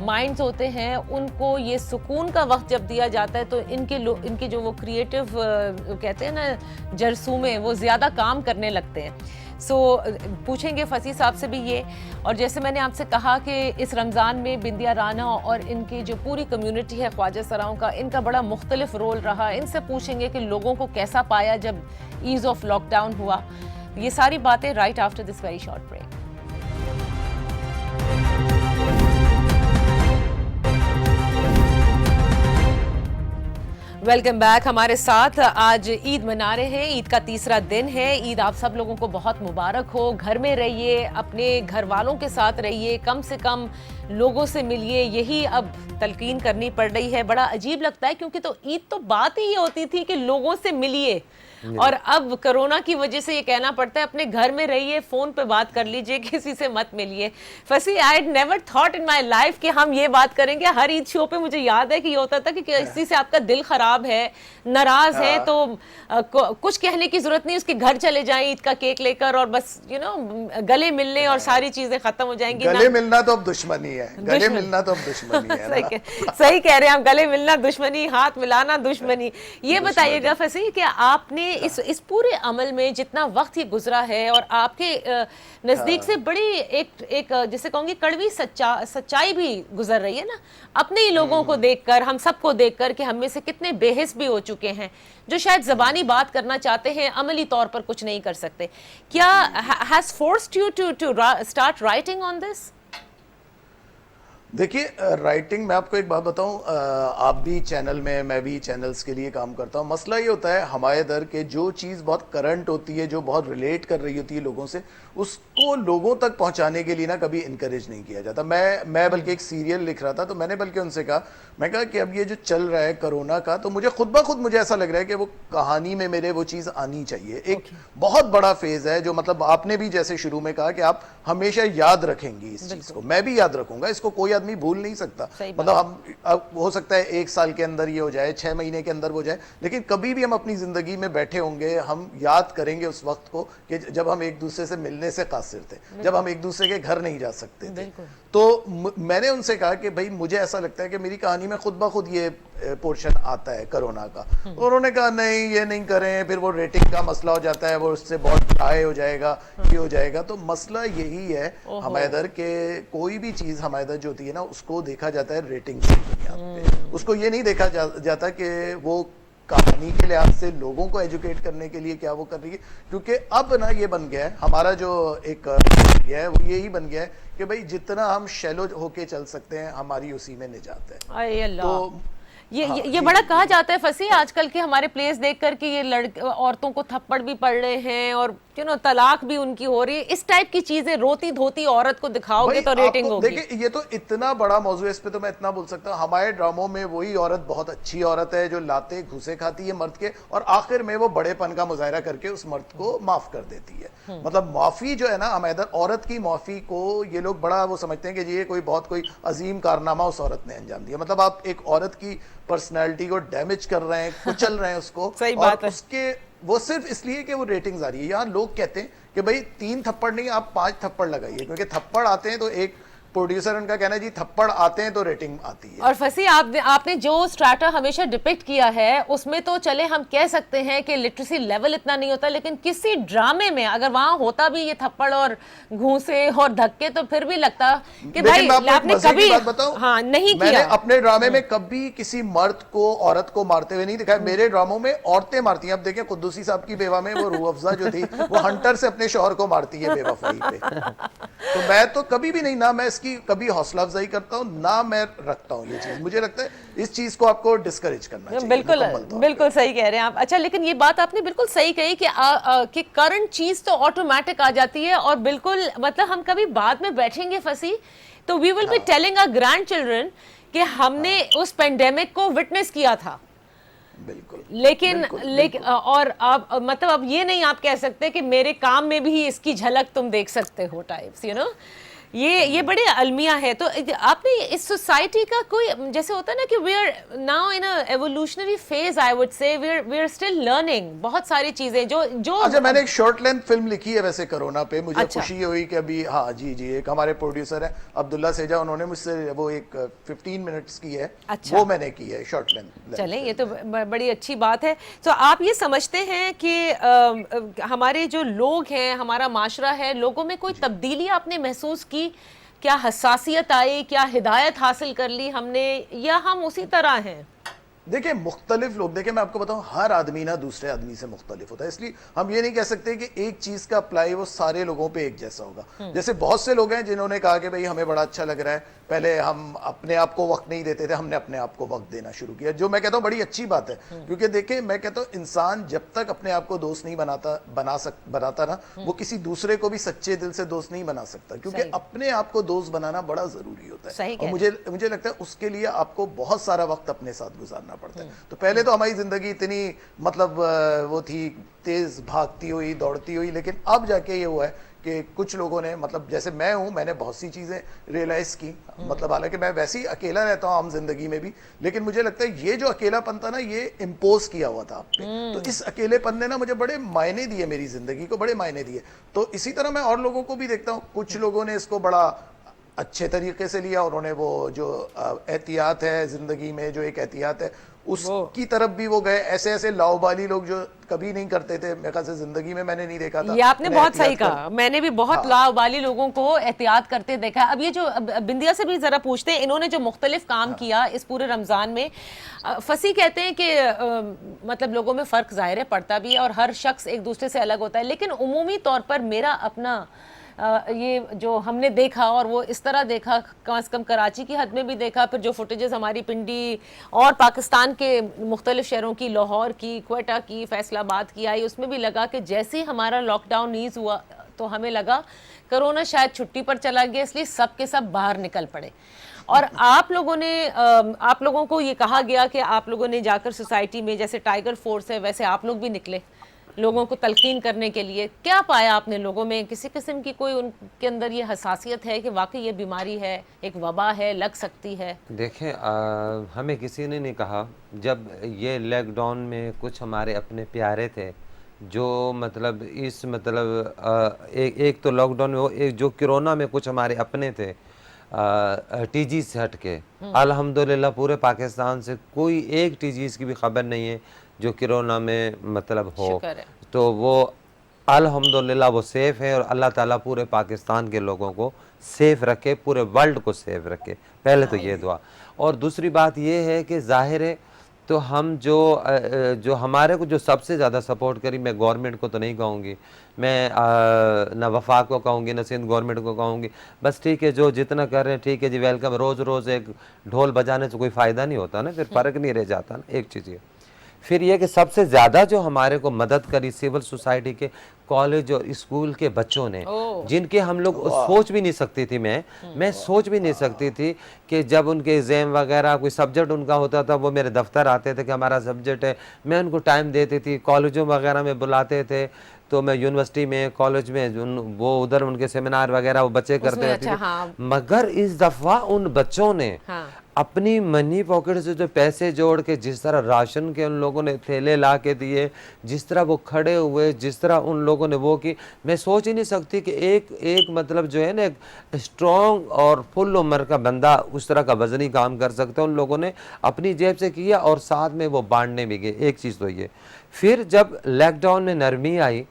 माइंड्स होते हैं उनको ये सुकून का वक्त जब दिया जाता है तो इनके जो वो क्रिएटिव कहते हैं ना जरसूमे, वो ज़्यादा काम करने लगते हैं। पूछेंगे फसी साहब से भी ये। और जैसे मैंने आपसे कहा कि इस रमज़ान में बिंदिया राना और इनकी जो पूरी कम्युनिटी है ख्वाजा सराओं का, इनका बड़ा मुख्तलिफ रोल रहा। इनसे पूछेंगे कि लोगों को कैसा पाया जब ईज़ ऑफ लॉकडाउन हुआ। ये सारी बातें right after this very short break. Welcome back. हमारे साथ आज ईद मना रहे हैं, ईद का तीसरा दिन है। ईद आप सब लोगों को बहुत मुबारक हो। घर में रहिए, अपने घर वालों के साथ रहिए, कम से कम लोगों से मिलिए, यही अब तलकीन करनी पड़ रही है। बड़ा अजीब लगता है क्योंकि तो ईद तो बात ही ये होती थी कि लोगों से मिलिए, और अब कोरोना की वजह से ये कहना पड़ता है अपने घर में रहिए, फोन पे बात कर लीजिए, किसी से मत मिलिए। फसी, I had never thought in my life कि हम ये बात करेंगे। हर ईद शो पे मुझे याद है कि ये होता था कि किसी से आपका दिल खराब है, नाराज है, तो कुछ कहने की जरूरत नहीं, उसके घर चले जाएं ईद का केक लेकर और बस गले मिलने और सारी चीजें खत्म हो जाएंगी। गले मिलना तो अब दुश्मनी है, गले मिलना तो अब दुश्मनी है। सही कह रहे हैं आप, गले मिलना दुश्मनी, हाथ मिलाना दुश्मनी। ये बताइएगा फसी कि आपने इस पूरे अमल में जितना वक्त ये गुजरा है और आपके नजदीक से बड़ी एक जिसे कहूंगी कड़वी सच्चाई भी गुजर रही है ना, अपने ही लोगों को देखकर, हम सबको देखकर कि हम में से कितने बेहिस भी हो चुके हैं जो शायद ज़बानी बात करना चाहते हैं, अमली तौर पर कुछ नहीं कर सकते। क्या has forced you to start writing on this? देखिए, राइटिंग, मैं आपको एक बात बताऊं, आप भी चैनल में, मैं भी चैनल्स के लिए काम करता हूं। मसला ये होता है हमारे दर के जो चीज़ बहुत करंट होती है, जो बहुत रिलेट कर रही होती है लोगों से, उसको लोगों तक पहुंचाने के लिए ना कभी इनकरेज नहीं किया जाता। मैं बल्कि एक सीरियल लिख रहा था तो मैंने बल्कि उनसे कहा, मैं कहा कि अब ये जो चल रहा है कोरोना का, तो मुझे खुद ब खुद मुझे ऐसा लग रहा है कि वो कहानी में मेरे वो चीज़ आनी चाहिए। एक बहुत बड़ा फेज़ है जो, मतलब आपने भी जैसे शुरू में कहा कि आप हमेशा याद रखेंगी इस चीज़ को, मैं भी याद रखूंगा इसको, कोई आदमी भूल नहीं सकता। मतलब हम, अब हो सकता है 1 साल के अंदर ये हो जाए, 6 महीने के अंदर हो जाए, लेकिन कभी भी हम अपनी जिंदगी में बैठे होंगे, हम याद करेंगे उस वक्त को कि जब हम एक दूसरे से मिलने से कासिर थे, जब हम एक दूसरे के घर नहीं जा सकते थे। तो मैंने उनसे कहा कि भाई मुझे ऐसा लगता है कि मेरी कहानी में खुद ब खुद ये पोर्शन आता है कोरोना का। तो उन्होंने कहा नहीं, ये नहीं करें, फिर वो रेटिंग का मसला हो जाता है, वो उससे बहुत हाई हो जाएगा, ये हो जाएगा। तो मसला यही है हमारे इधर के, कोई भी चीज़ हमारे इधर जो होती है ना, उसको देखा जाता है रेटिंग से पे। उसको ये नहीं देखा जाता कि वो कहानी के लिहाज से लोगों को एजुकेट करने के लिए क्या वो कर रही है। क्योंकि अब ना ये बन गया है, हमारा जो एक है वो यही बन गया है कि भाई जितना हम शैलो होके चल सकते हैं, हमारी उसी में निजात है। तो ये बड़ा कहा जाता है फसी आजकल के हमारे प्लेस देखकर कि ये औरतों को थप्पड़ भी पड़ रहे हैं और तलाक भी उनकी हो रही है। इस टाइप की चीजें रोती धोती औरत को दिखाओगे तो रेटिंग होगी। देखिए, ये तो इतना बड़ा मौजूद है, इस पे तो मैं इतना बोल सकता हूँ, हमारे ड्रामों में वही औरत बहुत अच्छी औरत है जो लाते घुसे खाती है मर्द के, और आखिर में वो बड़ेपन का मुजाहरा करके उस मर्द को माफ कर देती है। मतलब माफी जो है ना, हमारे इधर औरत की माफी को ये लोग बड़ा वो समझते हैं कि ये कोई अजीम कारनामा उस औरत ने अंजाम दिया। मतलब आप एक औरत की पर्सनैलिटी को डैमेज कर रहे हैं, कुचल रहे हैं उसको। सही बात है। उसके वो सिर्फ इसलिए कि वो रेटिंग्स आ रही है। यहाँ लोग कहते हैं कि भाई 3 थप्पड़ नहीं, आप 5 थप्पड़ लगाइए, क्योंकि थप्पड़ आते हैं तो एक प्रोड्यूसर उनका कहना है जी थप्पड़ आते हैं तो रेटिंग आती है। और फसी, आपने जो स्ट्रैटा हमेशा डिपिक्ट किया है उसमें तो चले हम कह सकते हैं कि लिटरेसी लेवल इतना नहीं होता, लेकिन किसी ड्रामे में अगर वहां होता भी ये थप्पड़ और घूंसे और धक्के तो फिर भी लगता कि भाई आपने कभी नहीं किया। मैंने अपने ड्रामे में कभी किसी मर्द को औरत को मारते हुए नहीं दिखाया। मेरे ड्रामों में औरतें मारती हैं। अब देखें कुद्दूसी साहब की बेवा में वो रूह अफ़ज़ा जो थी वो हंटर से अपने शौहर को मारती है बेवफाई पे। तो मैं तो कभी भी नहीं, ना मैं इसकी कभी हौसला अफजाई करता हूँ ना मैं रखता हूँ ये चीज। मुझे लगता है इस चीज को आपको डिस्करेज करना चाहिए। बिल्कुल बिल्कुल सही कह रहे हैं आप। अच्छा, लेकिन ये बात आपने बिल्कुल सही कही कि करंट चीज तो ऑटोमेटिक आ जाती है और बिल्कुल मतलब हम कभी बाद में बैठेंगे फंसी तो we will be telling our grandchildren कि हमने उस पेंडेमिक को विटनेस किया था। बिल्कुल। लेकिन और अब मतलब अब ये नहीं आप कह सकते कि मेरे काम में भी इसकी झलक तुम देख सकते हो टाइप्स, यू नो। ये बड़े अलमिया है। तो आपने इस सोसाइटी का कोई जैसे होता है ना कि we are now in a evolutionary phase, I would say we are still learning बहुत सारी चीजें जो अच्छा, मैंने एक शॉर्ट लेंथ फिल्म लिखी है वैसे कोरोना पे। मुझे खुशी हुई कि अभी हाँ जी एक हमारे प्रोड्यूसर है अब्दुल्ला सेजा, उन्होंने मुझसे वो एक 15 मिनट्स की है। अच्छा। वो मैंने की है शॉर्ट लेंथ। चलें, ये तो बड़ी अच्छी बात है। तो आप ये समझते हैं कि हमारे जो लोग हैं, हमारा माशरा है, लोगों में कोई तब्दीली आपने महसूस की? क्या हसासियत आई, क्या हिदायत हासिल कर ली हमने, या हम उसी तरह हैं? देखिए मुख्तलिफ लोग, देखिए मैं आपको बताऊं, हर आदमी ना दूसरे आदमी से मुख्तलिफ होता है, इसलिए हम ये नहीं कह सकते कि एक चीज का अप्लाई वो सारे लोगों पे एक जैसा होगा। जैसे बहुत से लोग हैं जिन्होंने कहा कि भाई हमें बड़ा अच्छा लग रहा है, पहले हम अपने आप को वक्त नहीं देते थे, हमने अपने आप को वक्त देना शुरू किया, जो मैं कहता हूँ बड़ी अच्छी बात है। क्योंकि देखिए मैं कहता हूँ इंसान जब तक अपने आप को दोस्त नहीं बनाता ना, वो किसी दूसरे को भी सच्चे दिल से दोस्त नहीं बना सकता, क्योंकि अपने आप को दोस्त बनाना बड़ा जरूरी होता है। और मुझे लगता है उसके लिए आपको बहुत सारा वक्त अपने साथ गुजारना पड़ता है। तो पहले तो हमारी जिंदगी इतनी मतलब वो थी, तेज भागती हुई दौड़ती हुई, लेकिन अब जाके ये हुआ है कि कुछ लोगों ने, मतलब जैसे मैं हूं, मैंने बहुत सी चीजें रियलाइज की। मतलब हालांकि मैं वैसे ही अकेला रहता हूं आम जिंदगी में भी, लेकिन मुझे लगता है ये जो अकेलापन था ना, ये इम्पोज किया हुआ था आप पे। तो इस अकेलेपन ने ना मुझे बड़े मायने दिए, मेरी जिंदगी को बड़े मायने दिए। तो इसी तरह मैं और लोगों को भी देखता हूँ, कुछ लोगों ने इसको बड़ा अच्छे तरीके से लिया, उन्होंने वो जो एहतियात है जिंदगी में, जो एक एहतियात है उसकी तरफ भी वो गए। ऐसे लाओबाली लोग जो कभी नहीं करते थे, मेरे ख्याल से जिंदगी में मैंने नहीं देखा था। ये आपने बहुत सही कहा, मैंने भी बहुत लाओबाली लोगों को एहतियात करते देखा। अब ये जो बिंदिया से भी जरा पूछते हैं, इन्होंने जो मुख्तलिफ काम किया इस पूरे रमजान में, फसी कहते हैं कि मतलब लोगों में फर्क जाहिर है पड़ता भी है और हर शख्स एक दूसरे से अलग होता है, लेकिन उमूमी तौर पर मेरा अपना ये जो हमने देखा, और वो इस तरह देखा, कम से कम कराची की हद में भी देखा, फिर जो फुटेजेस हमारी पिंडी और पाकिस्तान के मुख्तलिफ शहरों की, लाहौर की, क्वेटा की, फैसलाबाद की आई, उसमें भी लगा कि जैसे ही हमारा लॉकडाउन ईज हुआ तो हमें लगा कोरोना शायद छुट्टी पर चला गया, इसलिए सब के सब बाहर निकल पड़े। और आप लोगों को ये कहा गया कि आप लोगों ने जाकर सोसाइटी में, जैसे टाइगर फोर्स है वैसे आप लोग भी निकले लोगों को तलकीन करने के लिए। क्या पाया आपने लोगों में? किसी किस्म की कोई उनके अंदर ये हसासियत है कि वाकई ये बीमारी है, एक वबा है, लग सकती है? देखें, हमें किसी ने नहीं कहा। जब ये लॉकडाउन में कुछ हमारे अपने प्यारे थे जो मतलब इस मतलब एक तो लॉकडाउन में वो एक जो कोरोना में कुछ हमारे अपने थे टीजी से हट के, अल्हम्दुलिल्लाह पूरे पाकिस्तान से कोई एक टीजीज की भी खबर नहीं है जो कोरोना में मतलब हो। तो वो अल्हम्दुलिल्लाह वो सेफ है, और अल्लाह ताला पूरे पाकिस्तान के लोगों को सेफ रखे, पूरे वर्ल्ड को सेफ रखे। पहले तो ये दुआ। और दूसरी बात ये है कि जाहिर है तो हम जो हमारे को जो सबसे ज़्यादा सपोर्ट करी, मैं गवर्नमेंट को तो नहीं कहूँगी, मैं ना वफाक को कहूँगी ना सिंध गवर्नमेंट को कहूँगी, बस ठीक है जो जितना कर रहे हैं ठीक है जी, वेलकम। रोज़ रोज़ एक ढोल बजाने से कोई फ़ायदा नहीं होता ना, फिर फ़र्क नहीं रह जाता ना। एक चीज़ ये, फिर ये कि सबसे ज़्यादा जो हमारे को मदद करी सिविल सोसाइटी के, कॉलेज और स्कूल के बच्चों ने, जिनके हम लोग सोच भी नहीं सकती थी, मैं सोच भी नहीं सकती थी कि जब उनके एग्ज़ाम वगैरह कोई सब्जेक्ट उनका होता था, वो मेरे दफ्तर आते थे कि हमारा सब्जेक्ट है, मैं उनको टाइम देती थी। कॉलेजों वगैरह में बुलाते थे तो मैं यूनिवर्सिटी में, कॉलेज में, वो उधर उनके सेमिनार वगैरह वो बच्चे करते रहते थे। मगर इस दफ़ा उन बच्चों ने अपनी मनी पॉकेट से जो पैसे जोड़ के, जिस तरह राशन के उन लोगों ने थैले ला के दिए, जिस तरह वो खड़े हुए, जिस तरह उन लोगों ने वो की, मैं सोच ही नहीं सकती कि एक मतलब जो है ना एक स्ट्रॉन्ग और फुल उम्र का बंदा उस तरह का वजनी काम कर सकता है। उन लोगों ने अपनी जेब से किया और साथ में वो बांटने भी गए। एक चीज़ तो ये। फिर जब लॉकडाउन में नरमी आई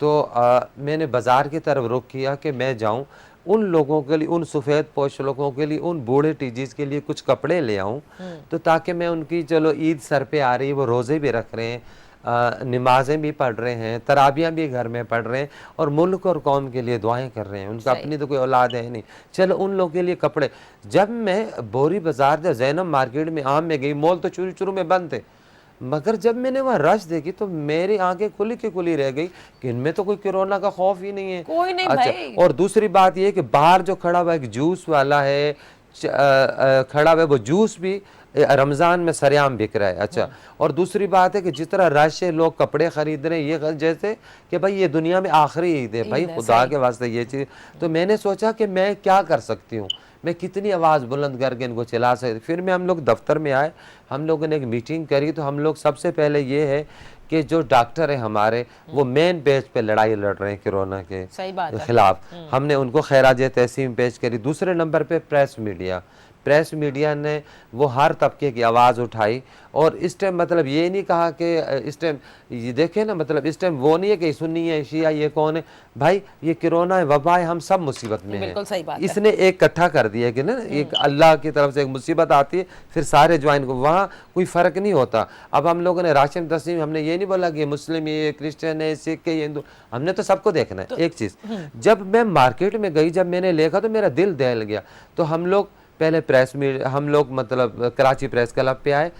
तो मैंने बाज़ार की तरफ रुख किया कि मैं जाऊँ उन लोगों के लिए, उन सफ़ेद पोश लोगों के लिए, उन बूढ़े टीजीज के लिए कुछ कपड़े ले आऊं, तो ताकि मैं उनकी, चलो ईद सर पे आ रही है, वो रोज़े भी रख रहे हैं, नमाजें भी पढ़ रहे हैं, तराबियाँ भी घर में पढ़ रहे हैं और मुल्क और कौम के लिए दुआएं कर रहे हैं। उनका अपनी तो कोई औलाद है नहीं, चलो उन लोगों के लिए कपड़े। जब मैं बोरी बाजार या जैनब मार्केट में आम में गई, मॉल तो शुरू में बंद थे, मगर जब मैंने वहाँ रश देखी तो मेरी आंखें खुली की खुली रह गई कि इनमें तो कोई कोरोना का खौफ ही नहीं है, कोई नहीं अच्छा भाई। और दूसरी बात ये कि बाहर जो खड़ा हुआ एक जूस वाला है, खड़ा हुआ वो जूस भी रमज़ान में सरेआम बिक रहा है। अच्छा और दूसरी बात है कि जिस तरह रश है, लोग कपड़े खरीद रहे हैं, ये जैसे कि भाई ये दुनिया में आखिरी ईद है भाई, खुदा के वास्ते ये चीज़। तो मैंने सोचा कि मैं क्या कर सकती हूँ, मैं कितनी आवाज़ बुलंद करके इनको चिल्ला सकती। फिर हम लोग दफ्तर में आए, हम लोगों ने एक मीटिंग करी। तो हम लोग सबसे पहले ये है कि जो डॉक्टर है हमारे, वो मेन पेज पे लड़ाई लड़ रहे हैं कोरोना के खिलाफ, हमने उनको खैराज तहसीन पेश करी। दूसरे नंबर पे प्रेस मीडिया ने वो हर तबके की आवाज़ उठाई। और इस टाइम मतलब ये नहीं कहा कि इस टाइम ये देखें ना, मतलब इस टाइम वो नहीं है कि सुन्नी है शिया ये कौन है भाई, ये कोरोना है, वबा है, हम सब मुसीबत में हैं। इसने एक इकट्ठा कर दिया कि ना एक अल्लाह की तरफ से एक मुसीबत आती है, फिर सारे ज्वाइन को, वहाँ कोई फ़र्क नहीं होता। अब हम लोगों ने राशन तस्लीम, हमने ये नहीं बोला कि ये मुस्लिम ये क्रिश्चियन है, सिख है, ये हिंदू, हमने तो सबको देखना है। एक चीज़, जब मैं मार्केट में गई, जब मैंने देखा तो मेरा दिल दहल गया। तो हम लोग पहले प्रेस में, हम लोग मतलब कराची प्रेस क्लब पे आए,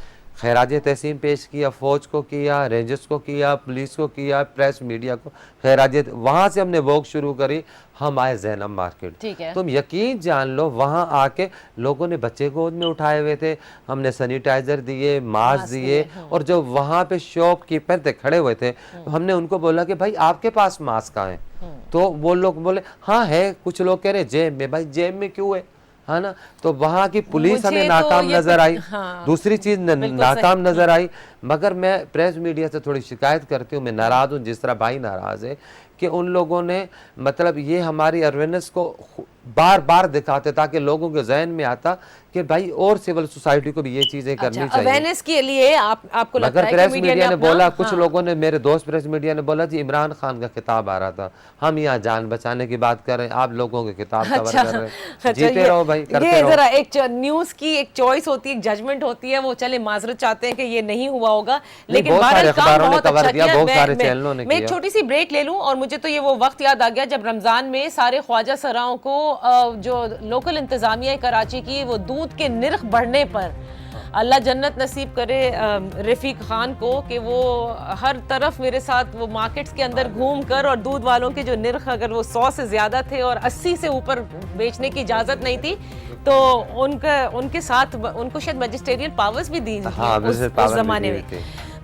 खैराज तहसीन पेश किया, फ़ौज को किया, रेंजर्स को किया, पुलिस को किया, प्रेस मीडिया को खैराज, वहाँ से हमने वॉक शुरू करी। हम आए जैनब मार्केट, तुम यकीन जान लो वहाँ आके लोगों ने बच्चे गोद में उठाए हुए थे, हमने सैनिटाइजर दिए, मास्क दिए। और जो वहाँ पे शॉपकीपर थे खड़े हुए थे, हमने उनको बोला कि भाई आपके पास मास्क कहाँ है? तो वो लोग बोले हाँ है, कुछ लोग कह रहे जेब में। भाई जेब में क्यों है ना? तो वहाँ की पुलिस हमें नाकाम नजर आई। दूसरी चीज नाकाम नजर आई। मगर मैं प्रेस मीडिया से थोड़ी शिकायत करती हूँ, मैं नाराज हूँ जिस तरह भाई नाराज है कि उन लोगों ने मतलब ये हमारी अवेयरनेस को बार बार दिखाते ताकि लोगों के जहन में आता कि भाई और सिविल सोसाइटी को भी ये चीजें करनी चाहिए। अवेयरनेस के लिए आपको लगता है कि प्रेस मीडिया ने बोला, कुछ लोगों ने, मेरे दोस्त प्रेस मीडिया ने बोला जी इमरान खान का खिताब आ रहा था, हम यहाँ जान बचाने की बात कर रहे हैं, आप लोगों के खिताब कवर कर रहे हैं। जीते रहो भाई, करते रहो। जरा एक न्यूज की एक चॉइस होती है, एक जजमेंट होती है, वो चले माजरत चाहते हैं कि ये नहीं हुआ होगा, लेकिन बहुत सारे अखबारों ने कवर किया, बहुत सारे चैनलों ने किया। मैं एक छोटी सी ब्रेक ले लूं, और मुझे तो ये वो वक्त याद आ गया जब रमजान में सारे ख्वाजा सराओं को जो लोकल इंतजामिया कराची की, वो दूध के निर्ख बढ़ने पर, अल्लाह जन्नत नसीब करे रफीक खान को, कि वो हर तरफ मेरे साथ वो मार्केट्स के अंदर घूम कर, और दूध वालों के जो निर्ख अगर वो 100 से ज़्यादा थे और 80 से ऊपर बेचने की इजाज़त नहीं थी, तो उनके साथ उनको शायद मैजिस्ट्रियल पावर्स भी दी उस ज़माने में।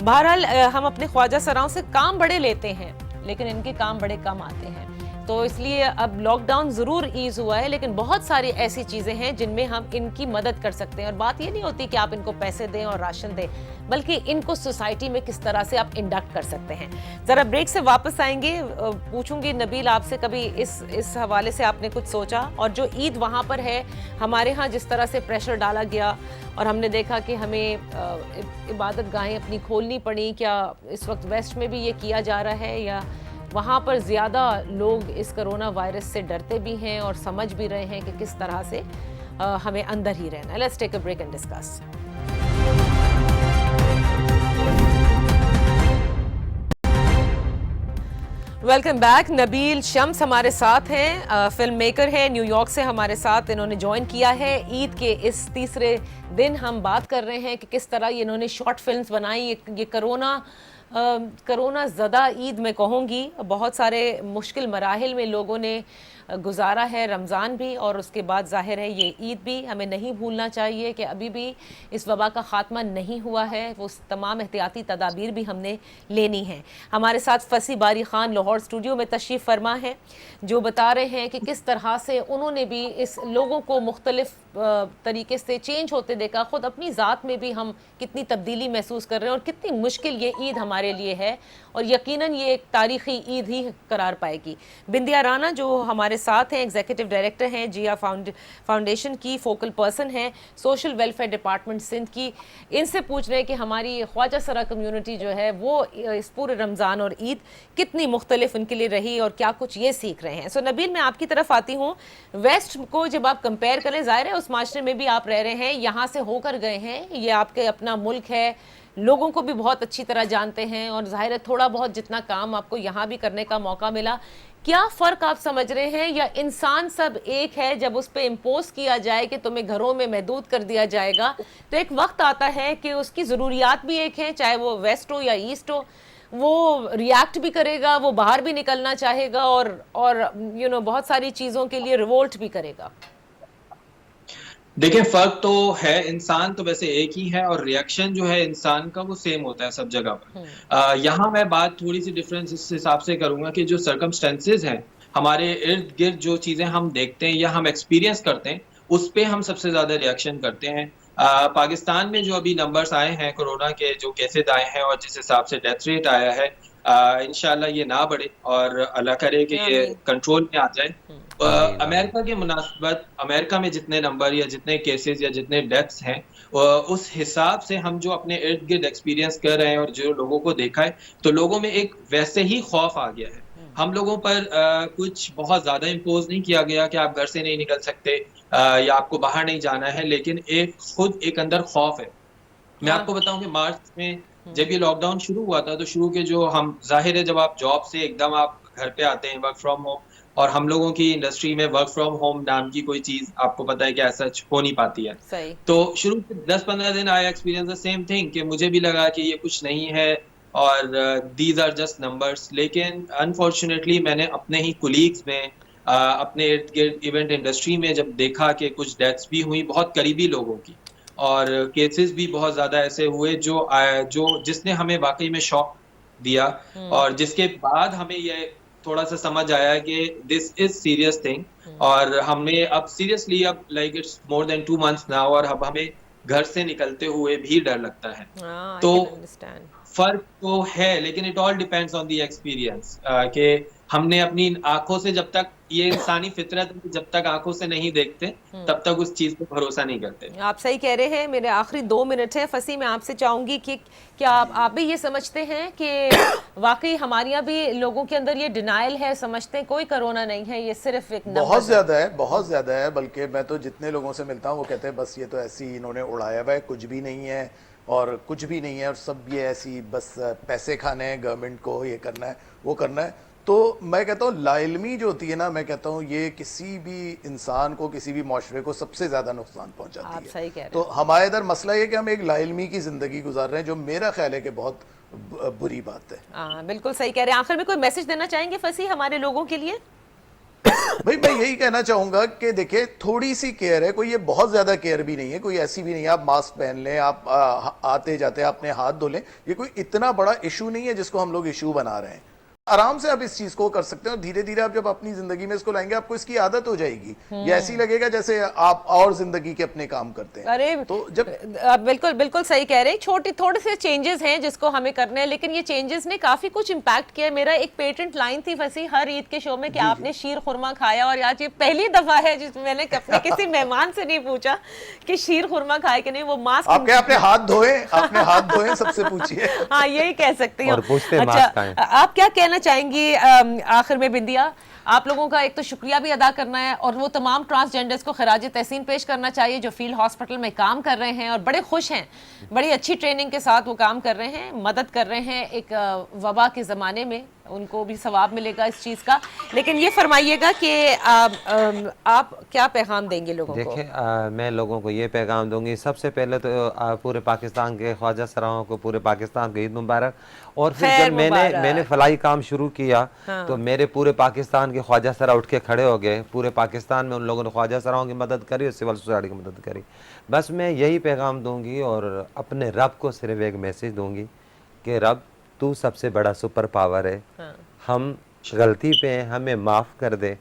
बहरहाल हम अपने ख्वाजा सराओं से काम बड़े लेते हैं, लेकिन इनके काम बड़े कम आते हैं। तो इसलिए अब लॉकडाउन ज़रूर ईज़ हुआ है, लेकिन बहुत सारी ऐसी चीज़ें हैं जिनमें हम इनकी मदद कर सकते हैं। और बात ये नहीं होती कि आप इनको पैसे दें और राशन दें, बल्कि इनको सोसाइटी में किस तरह से आप इंडक्ट कर सकते हैं। ज़रा ब्रेक से वापस आएंगे, पूछूंगी नबील आपसे कभी इस हवाले से आपने कुछ सोचा, और जो ईद वहाँ पर है, हमारे यहाँ जिस तरह से प्रेशर डाला गया और हमने देखा कि हमें इबादत गाहें अपनी खोलनी पड़ी, क्या इस वक्त वेस्ट में भी ये किया जा रहा है, या वहाँ पर ज़्यादा लोग इस कोरोना वायरस से डरते भी हैं और समझ भी रहे हैं कि किस तरह से हमें अंदर ही रहना है। Let's take a break and discuss. Welcome back. Nabeel Shams हमारे साथ हैं, फिल्म मेकर हैं, न्यूयॉर्क से हमारे साथ इन्होंने ज्वाइन किया है। ईद के इस तीसरे दिन हम बात कर रहे हैं कि किस तरह इन्होंने शॉर्ट फिल्म्स बनाई। ये कोरोना ज़दा ईद में कहूँगी, बहुत सारे मुश्किल मराहिल में लोगों ने गुजारा है, रमज़ान भी और उसके बाद ज़ाहिर है ये ईद भी। हमें नहीं भूलना चाहिए कि अभी भी इस वबा का ख़ात्मा नहीं हुआ है, वो तमाम एहतियाती तदाबीर भी हमने लेनी है। हमारे साथ फसी बारी ख़ान लाहौर स्टूडियो में तशरीफ़ फरमा है, जो बता रहे हैं कि किस तरह से उन्होंने भी इस लोगों को मुख्तलिफ तरीके से चेंज होते देखा, ख़ुद अपनी ज़ात में भी हम कितनी तब्दीली महसूस कर रहे हैं और कितनी मुश्किल ये ईद हमारे लिए है, और यकीनन ये एक तारीख़ी ईद ही करार पाएगी। बिंदिया राना जो हमारे साथ हैं, एग्जीक्यूटिव डायरेक्टर हैं जिया फाउंडेशन की, फोकल पर्सन हैं सोशल वेलफेयर डिपार्टमेंट सिंध की। इनसे पूछ रहे हैं कि हमारी ख्वाजा सरा कम्युनिटी जो है वो इस पूरे रमज़ान और ईद कितनी मुख्तलिफ उनके लिए रही और क्या कुछ ये सीख रहे हैं। सो नबील, मैं आपकी तरफ आती हूँ। वेस्ट को जब आप कंपेयर करें, ज़ाहिर है उस माशरे में भी आप रह रहे हैं, यहाँ से होकर गए हैं, ये आपके अपना मुल्क है, लोगों को भी बहुत अच्छी तरह जानते हैं और जाहिर है थोड़ा बहुत जितना काम आपको यहाँ भी करने का मौका मिला, क्या फ़र्क आप समझ रहे हैं या इंसान सब एक है? जब उस पर इम्पोज किया जाए कि तुम्हें घरों में महदूद कर दिया जाएगा तो एक वक्त आता है कि उसकी ज़रूरियात भी एक हैं, चाहे वो वेस्ट हो या ईस्ट हो, वो रिएक्ट भी करेगा, वो बाहर भी निकलना चाहेगा और बहुत सारी चीज़ों के लिए रिवोल्ट भी करेगा। देखिए, फर्क तो है, इंसान तो वैसे एक ही है और रिएक्शन जो है इंसान का वो सेम होता है सब जगह पर। यहाँ मैं बात थोड़ी सी डिफरेंस इस हिसाब से करूंगा कि जो सर्कमस्टेंसेज हैं, हमारे इर्द गिर्द जो चीजें हम देखते हैं या हम एक्सपीरियंस करते हैं, उस पे हम सबसे ज्यादा रिएक्शन करते हैं। पाकिस्तान में जो अभी नंबर्स आए हैं कोरोना के, जो केसेज आए हैं और जिस हिसाब से डेथ रेट आया है, इंशाल्लाह ये ना बढ़े और अल्लाह करे कि ये कंट्रोल में आ जाए। अमेरिका के मुनासबत अमेरिका में जितने नंबर या जितने केसेस या जितने डेथ्स हैं, उस हिसाब से हम जो अपने इर्द गिर्द एक्सपीरियंस कर रहे हैं और जो लोगों को देखा है, तो लोगों में एक वैसे ही खौफ आ गया है। हम लोगों पर कुछ बहुत ज्यादा इम्पोज नहीं किया गया कि आप घर से नहीं निकल सकते या आपको बाहर नहीं जाना है, लेकिन खुद एक अंदर खौफ है। मैं आपको बताऊं कि मार्च में जब ये लॉकडाउन शुरू हुआ था, तो शुरू के जो हम, जाहिर है जब आप जॉब से एकदम आप घर पे आते हैं, वर्क फ्रॉम होम, और हम लोगों की इंडस्ट्री में वर्क फ्रॉम होम नाम की कोई चीज आपको पता है कि ऐसा हो नहीं पाती है। सही। तो शुरू के 10-15 दिन I experience the same thing कि मुझे भी लगा कि ये कुछ नहीं है और दीज आर जस्ट नंबर्स, लेकिन अनफॉर्चुनेटली मैंने अपने ही कुलीग्स में अपने इर्द गिर्द इवेंट इंडस्ट्री में जब देखा कि कुछ डेथ्स भी हुई बहुत करीबी लोगों की, और केसेस भी बहुत ज्यादा ऐसे हुए जो जिसने हमें वाकई में शॉक दिया, और जिसके बाद हमें ये थोड़ा सा समझ आया कि दिस इज सीरियस थिंग, और हमें अब सीरियसली अब like it's more than 2 months now, और अब हमें घर से निकलते हुए भी डर लगता है। तो फर्क तो है, लेकिन it all depends on the experience कि हमने अपनी आंखों से, जब तक ये इंसानी फितरत जब तक आंखों से नहीं देखते तब तक उस चीज पर भरोसा नहीं करते। आप सही कह रहे हैं। मेरे आखिरी 2 मिनट है। फसी, मैं आपसे चाहूंगी कि क्या आप भी ये समझते हैं कि वाकई हमारे यहाँ भी लोगों के अंदर ये डिनाइल है, समझते हैं कोई कोरोना नहीं है, ये सिर्फ एक बहुत ज्यादा है, बहुत ज्यादा है। बल्कि मैं तो जितने लोगों से मिलता हूँ वो कहते हैं बस ये तो ऐसी इन्होंने उड़ाया हुआ है, कुछ भी नहीं है और कुछ भी नहीं है, और सब ये ऐसी बस पैसे खाने हैं, गवर्नमेंट को ये करना है वो करना है। तो मैं कहता हूँ लाइलमी जो होती है ना, मैं कहता हूँ ये किसी भी इंसान को, किसी भी माशरे को सबसे ज्यादा नुकसान पहुंचाती आप सही कह रहे हैं। तो हमारे इधर मसला ये कि हम एक लाइलमी की जिंदगी गुजार रहे हैं, जो मेरा ख्याल है कि बहुत बुरी बात है। बिल्कुल सही कह रहे हैं। आखिर में कोई मैसेज देना चाहेंगे फसी हमारे लोगों के लिए? भाई मैं यही कहना चाहूंगा कि देखिए थोड़ी सी केयर है, कोई ये बहुत ज्यादा केयर भी नहीं है, कोई ऐसी भी नहीं है आप मास्क पहन लें, आप आते जाते अपने हाथ धो लें, ये कोई इतना बड़ा इशू नहीं है जिसको हम लोग इशू बना रहे हैं। आराम से आप इस चीज को कर सकते हैं और धीरे धीरे आप जब अपनी जिंदगी में इसको लाएंगे आपको इसकी आदत हो जाएगी। ये ऐसी लगेगा जैसे आप और जिंदगी के अपने काम करते हैं। अरे तो जब आप बिल्कुल बिल्कुल सही कह रहे हैं। थोड़े से चेंजेस हैं जिसको हमें करने हैं, लेकिन ये चेंजेस ने काफी कुछ इम्पैक्ट किया। मेरा एक पेटेंट लाइन थी फसी हर ईद के शो में कि आपने शीर खुरमा खाया, और आज ये पहली दफा है जिसमें मैंने अपने किसी मेहमान से नहीं पूछा कि शीर खुरमा खाए कि नहीं। वो मास्क अपने हाथ धोए, अपने हाथ धोए, सबसे पूछिए। हाँ, यही कह सकती हूँ। अच्छा, आप क्या कहना चाहेंगी आखिर में? बिंदिया, आप लोगों का एक तो शुक्रिया भी अदा करना है और वो तमाम ट्रांसजेंडर्स को खराज तहसीन पेश करना चाहिए जो फील्ड हॉस्पिटल में काम कर रहे हैं और बड़े खुश हैं, बड़ी अच्छी ट्रेनिंग के साथ वो काम कर रहे हैं, मदद कर रहे हैं एक वबा के ज़माने में, उनको भी सवाब मिलेगा इस चीज़ का। लेकिन ये फरमाइएगा कि आप क्या पैगाम देंगे लोगों को? देखिए, मैं लोगों को ये पैगाम दूंगी, सबसे पहले तो पूरे पाकिस्तान के ख्वाजा सराहों को, पूरे पाकिस्तान को ईद मुबारक। और फिर जब मैंने फलाई काम शुरू किया तो मेरे पूरे पाकिस्तान के ख्वाजा सरा उठ के खड़े हो गए। पूरे पाकिस्तान में उन लोगों ने ख्वाजा सराहों की मदद करी और सिविल सोसाइटी की मदद करी। बस मैं यही पैगाम दूंगी और अपने रब को सिर्फ एक मैसेज दूंगी कि रब तू सबसे बड़ा सुपर पावर है। हम गलती पे हैं, हमें माफ़ कर दे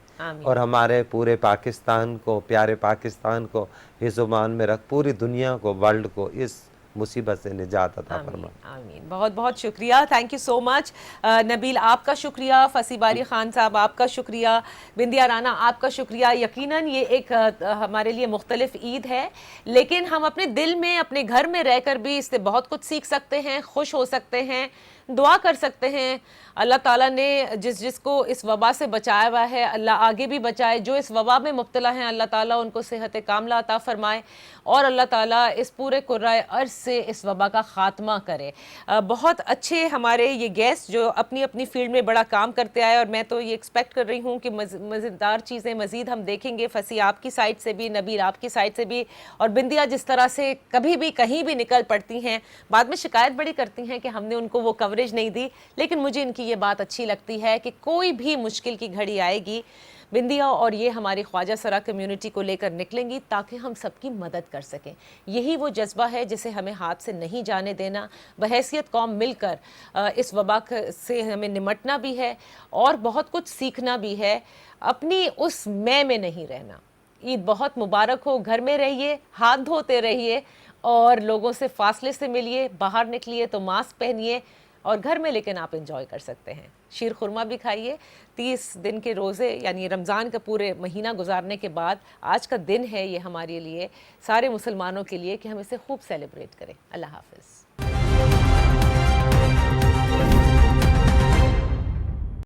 और हमारे पूरे पाकिस्तान को, प्यारे पाकिस्तान को हिज़्ज़-ओ-मान में रख, पूरी दुनिया को, वर्ल्ड को इस मुसीबत से निजात अता आमीन फरमाए। आमीन। बहुत बहुत शुक्रिया, thank you so much. Nabeel आपका शुक्रिया, फसी बारी खान साहब आपका शुक्रिया, बिंदिया राना आपका शुक्रिया। यकीनन ये एक हमारे लिए मुख्तलिफ ईद है, लेकिन हम अपने दिल में अपने घर में रहकर भी इससे बहुत कुछ सीख सकते हैं, खुश हो सकते हैं, दुआ कर सकते हैं। अल्लाह ताला ने जिसको इस वबा से बचाया हुआ है, अल्लाह आगे भी बचाए। जो इस वबा में मुब्तला हैं, अल्लाह ताला उनको सेहत कामला अता फरमाए और अल्लाह ताला इस पूरे कुर्राए अर्ज़ से इस वबा का ख़ात्मा करे। बहुत अच्छे हमारे ये गेस्ट जो अपनी अपनी फील्ड में बड़ा काम करते आए, और मैं तो ये एक्सपेक्ट कर रही हूँ कि मज़ेदार चीज़ें मज़ीद हम देखेंगे। फसी आपकी साइड से भी, नबील आपकी साइड से भी, और बिंदिया जिस तरह से कभी भी कहीं भी निकल पड़ती हैं, बाद में शिकायत बड़ी करती हैं कि हमने उनको वो कवरेज नहीं दी। लेकिन मुझे इनकी ये बात अच्छी लगती है कि कोई भी मुश्किल की घड़ी आएगी, बिंदिया और ये हमारी ख्वाजा सरा कम्युनिटी को लेकर निकलेंगी ताकि हम सबकी मदद कर सकें। यही वो जज्बा है जिसे हमें हाथ से नहीं जाने देना। बहैसियत कौम मिलकर इस वबा से हमें निमटना भी है और बहुत कुछ सीखना भी है। अपनी उस मैं में नहीं रहना। ईद बहुत मुबारक हो। घर में रहिए, हाथ धोते रहिए और लोगों से फासले से मिलिए। बाहर निकलिए तो मास्क पहनिए, और घर में लेकिन आप एंजॉय कर सकते हैं। शीर खुरमा भी खाइए। 30 दिन के रोज़े यानी रमज़ान का पूरे महीना गुजारने के बाद आज का दिन है ये हमारे लिए, सारे मुसलमानों के लिए, कि हम इसे खूब सेलिब्रेट करें। अल्लाह हाफ़िज़।